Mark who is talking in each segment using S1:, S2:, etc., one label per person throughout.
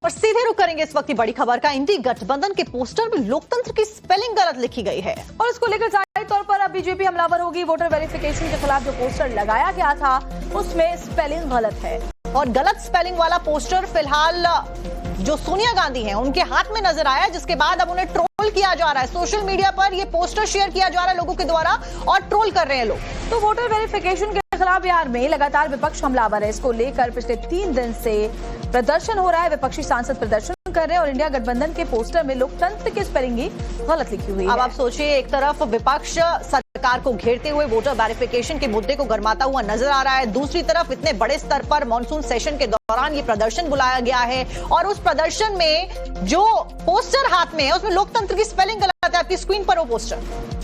S1: और सीधे रुक करेंगे इस वक्त की बड़ी खबर का। इंडी गठबंधन के पोस्टर में लोकतंत्र की स्पेलिंग गलत लिखी गई है
S2: और इसको लेकर जाहिर तौर पर अब बीजेपी हमलावर होगी। वोटर वेरिफिकेशन के खिलाफ जो पोस्टर लगाया गया था उसमें स्पेलिंग गलत है
S1: और गलत स्पेलिंग वाला पोस्टर फिलहाल जो सोनिया गांधी हैं उनके हाथ में नजर आया, जिसके बाद अब उन्हें ट्रोल किया जा रहा है। सोशल मीडिया पर ये पोस्टर शेयर किया जा रहा है लोगों के द्वारा और ट्रोल कर रहे हैं लोग।
S2: तो वोटर वेरिफिकेशन के खिलाफ बिहार में लगातार विपक्ष हमलावर है। इसको लेकर पिछले 3 दिन से प्रदर्शन हो रहा है। विपक्षी सांसद प्रदर्शन कर रहे हैं और इंडिया गठबंधन के पोस्टर में लोकतंत्र की स्पेलिंग ही गलत लिखी हुई है।
S1: अब आप सोचिए, एक तरफ विपक्ष सरकार को घेरते हुए वोटर वेरिफिकेशन के मुद्दे को गरमाता हुआ नजर आ रहा है, दूसरी तरफ इतने बड़े स्तर पर मॉनसून सेशन के दौरान ये प्रदर्शन बुलाया गया है और उस प्रदर्शन में जो पोस्टर हाथ में है उसमें लोकतंत्र की स्पेलिंग गलत है। आपकी स्क्रीन पर वो पोस्टर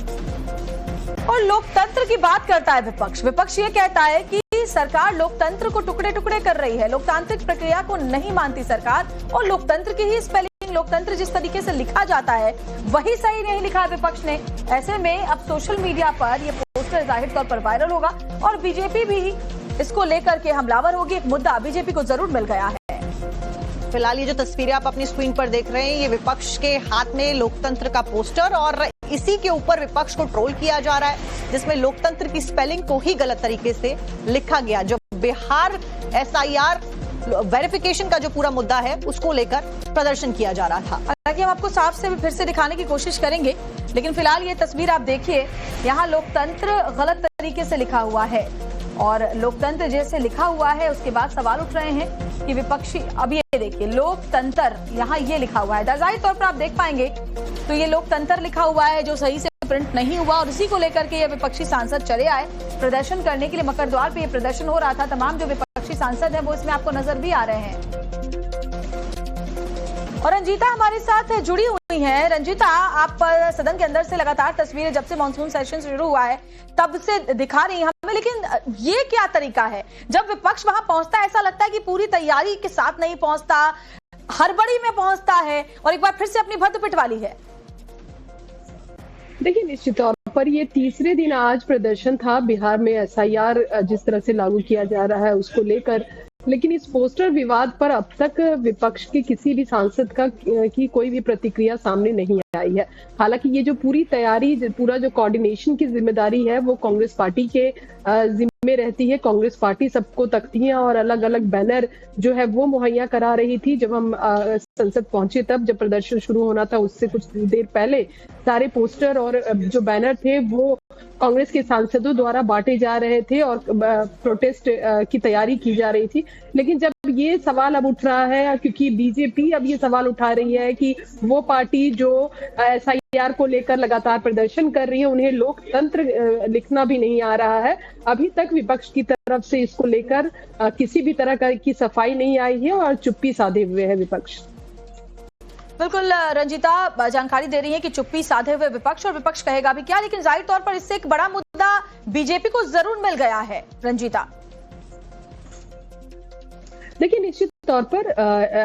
S2: और लोकतंत्र की बात करता है विपक्ष। विपक्ष ये कहता है कि सरकार लोकतंत्र को टुकड़े टुकड़े कर रही है, लोकतांत्रिक प्रक्रिया को नहीं मानती सरकार और लोकतंत्र की ही स्पेलिंग, लोकतंत्र जिस तरीके से लिखा जाता है वही सही नहीं लिखा विपक्ष ने। ऐसे में अब सोशल मीडिया पर यह पोस्टर जाहिर तौर पर वायरल होगा और बीजेपी भी इसको लेकर के हमलावर होगी। एक मुद्दा बीजेपी को जरूर मिल गया है।
S1: फिलहाल ये जो तस्वीरें आप अपनी स्क्रीन पर देख रहे हैं, ये विपक्ष के हाथ में लोकतंत्र का पोस्टर और इसी के ऊपर विपक्ष को ट्रोल किया जा रहा है, जिसमें लोकतंत्र की स्पेलिंग को ही गलत तरीके से लिखा गया। जो बिहार SIR वेरिफिकेशन का जो पूरा मुद्दा है उसको लेकर प्रदर्शन किया जा रहा था।
S2: हालांकि हम आपको साफ से फिर से दिखाने की कोशिश करेंगे, लेकिन फिलहाल ये तस्वीर आप देखिए, यहाँ लोकतंत्र गलत तरीके से लिखा हुआ है और लोकतंत्र जैसे लिखा हुआ है उसके बाद सवाल उठ रहे हैं कि विपक्षी, अब ये देखिए लोकतंत्र यहाँ ये लिखा हुआ है, जाहिर तौर पर आप देख पाएंगे तो ये लोकतंत्र लिखा हुआ है जो सही से प्रिंट नहीं हुआ और इसी को लेकर के ये विपक्षी सांसद चले आए प्रदर्शन करने के लिए। मकर द्वार पे ये प्रदर्शन हो रहा था। तमाम जो विपक्षी सांसद हैं वो इसमें आपको नजर भी आ रहे हैं। और रंजीता हमारे साथ जुड़ी हुई हैं। रंजीता, आप सदन के अंदर से लगातार तस्वीरें जब से मॉनसून सेशन शुरू हुआ है तब से दिखा रही हैं हमें, लेकिन ये क्या तरीका है? जब विपक्ष वहां पहुंचता है ऐसा लगता है कि पूरी तैयारी के साथ नहीं पहुंचता, हड़बड़ी में पहुंचता है और एक बार फिर से अपनी भद्द पिटवा ली है।
S3: देखिए, निश्चित तौर पर ये तीसरे दिन आज प्रदर्शन था बिहार में SIR जिस तरह से लागू किया जा रहा है उसको लेकर, लेकिन इस पोस्टर विवाद पर अब तक विपक्ष के किसी भी सांसद की कोई भी प्रतिक्रिया सामने नहीं आई है। हालांकि ये जो पूरी तैयारी, पूरा जो कोऑर्डिनेशन की जिम्मेदारी है वो कांग्रेस पार्टी के जिम्मे रहती है। कांग्रेस पार्टी सबको तख्तियां और अलग अलग बैनर जो है वो मुहैया करा रही थी। जब हम संसद पहुंचे तब जब प्रदर्शन शुरू होना था उससे कुछ देर पहले सारे पोस्टर और जो बैनर थे वो कांग्रेस के सांसदों द्वारा बांटे जा रहे थे और प्रोटेस्ट की तैयारी की जा रही थी। लेकिन जब ये सवाल अब उठ रहा है, क्योंकि बीजेपी अब ये सवाल उठा रही है कि वो पार्टी जो SIR को लेकर लगातार प्रदर्शन कर रही है उन्हें लोकतंत्र लिखना भी नहीं आ रहा है। अभी तक विपक्ष की तरफ से इसको लेकर किसी भी तरह की सफाई नहीं आई है और चुप्पी साधे हुए है विपक्ष।
S2: बिल्कुल रंजीता जानकारी दे रही है कि चुप्पी साधे हुए विपक्ष, और विपक्ष कहेगा भी क्या, लेकिन जाहिर तौर पर इससे एक बड़ा मुद्दा बीजेपी को जरूर मिल गया है। रंजीता,
S3: देखिए, निश्चित तौर पर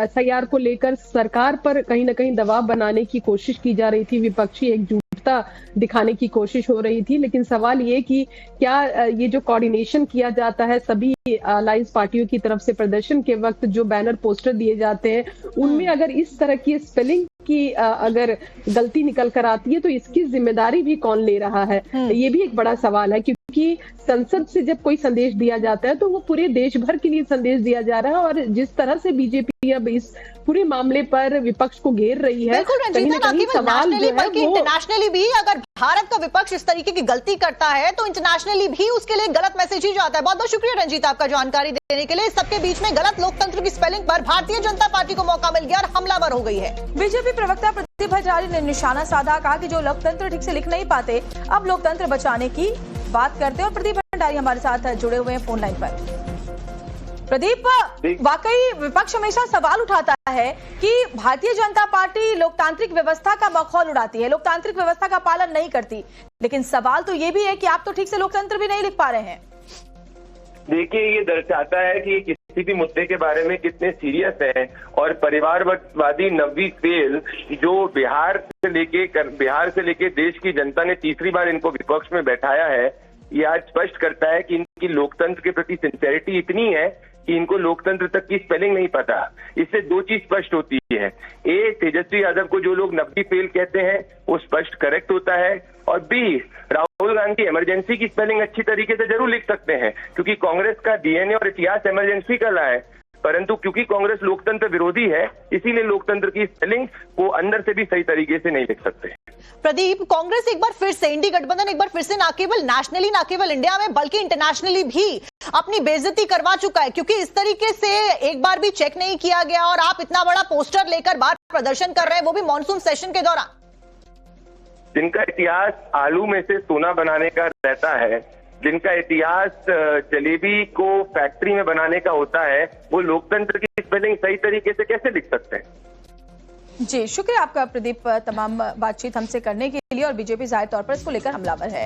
S3: SIR को लेकर सरकार पर कहीं ना कहीं दबाव बनाने की कोशिश की जा रही थी, विपक्षी एकजुटता दिखाने की कोशिश हो रही थी। लेकिन सवाल ये कि क्या ये जो कोऑर्डिनेशन किया जाता है सभी अलायंस पार्टियों की तरफ से प्रदर्शन के वक्त जो बैनर पोस्टर दिए जाते हैं उनमें अगर इस तरह की स्पेलिंग की अगर गलती निकल कर आती है तो इसकी जिम्मेदारी भी कौन ले रहा है, ये भी एक बड़ा सवाल है। क्योंकि संसद से जब कोई संदेश दिया जाता है तो वो पूरे देश भर के लिए संदेश दिया जा रहा है और जिस तरह से बीजेपी अब इस पूरे मामले पर विपक्ष को घेर रही है,
S1: कहीं ना कहीं सवाल जो है वो इंटरनेशनली भी अगर भारत का विपक्ष इस तरीके की गलती करता है तो इंटरनेशनली भी उसके लिए गलत मैसेज ही जाता है। बहुत बहुत शुक्रिया रंजीता आपका जानकारी देने के लिए। सबके बीच में गलत लोकतंत्र की स्पेलिंग पर भारतीय जनता पार्टी को मौका मिल गया और हमलावर हो गई है।
S2: बीजेपी प्रवक्ता प्रदीप भंडारी ने निशाना साधा, कहा कि जो लोकतंत्र ठीक से लिख नहीं पाते अब लोकतंत्र बचाने की बात करते हैं। और प्रदीप भंडारी हमारे साथ जुड़े हुए हैं फोन लाइन पर। प्रदीप, वाकई विपक्ष हमेशा सवाल उठाता है कि भारतीय जनता पार्टी लोकतांत्रिक व्यवस्था का मखौल उड़ाती है, लोकतांत्रिक व्यवस्था का पालन नहीं करती, लेकिन सवाल तो ये भी है कि आप तो ठीक से लोकतंत्र भी नहीं लिख पा रहे हैं।
S4: देखिए, ये दर्शाता है कि किसी भी मुद्दे के बारे में कितने सीरियस है और परिवारवादी नवी खेल जो बिहार से लेके देश की जनता ने तीसरी बार इनको विपक्ष में बैठाया है, ये आज स्पष्ट करता है कि इनकी लोकतंत्र के प्रति सिंसेरिटी इतनी है कि इनको लोकतंत्र तक की स्पेलिंग नहीं पता। इससे दो चीज स्पष्ट होती है, ए, तेजस्वी यादव को जो लोग नब्बी फेल कहते हैं वो स्पष्ट करेक्ट होता है, और बी, राहुल गांधी इमरजेंसी की स्पेलिंग अच्छी तरीके से जरूर लिख सकते हैं क्योंकि कांग्रेस का डीएनए और इतिहास इमरजेंसी का रहा है, परंतु क्योंकि कांग्रेस लोकतंत्र विरोधी है इसीलिए लोकतंत्र की स्पेलिंग वो अंदर से भी सही तरीके से नहीं लिख सकते।
S1: प्रदीप, कांग्रेस एक बार फिर से, इंडी गठबंधन एक बार फिर से ना केवल नेशनली, ना केवल इंडिया में बल्कि इंटरनेशनली भी अपनी बेइज्जती करवा चुका है, क्योंकि इस तरीके से एक बार भी चेक नहीं किया गया और आप इतना बड़ा पोस्टर लेकर बाहर प्रदर्शन कर रहे हैं, वो भी मॉनसून सेशन के दौरान।
S4: जिनका इतिहास आलू में से सोना बनाने का रहता है, जिनका इतिहास जलेबी को फैक्ट्री में बनाने का होता है, वो लोकतंत्र की स्पेलिंग सही तरीके से कैसे लिख सकते हैं?
S2: जी, शुक्रिया आपका प्रदीप तमाम बातचीत हमसे करने के लिए। और बीजेपी जाहिर तौर पर इसको लेकर हमलावर है।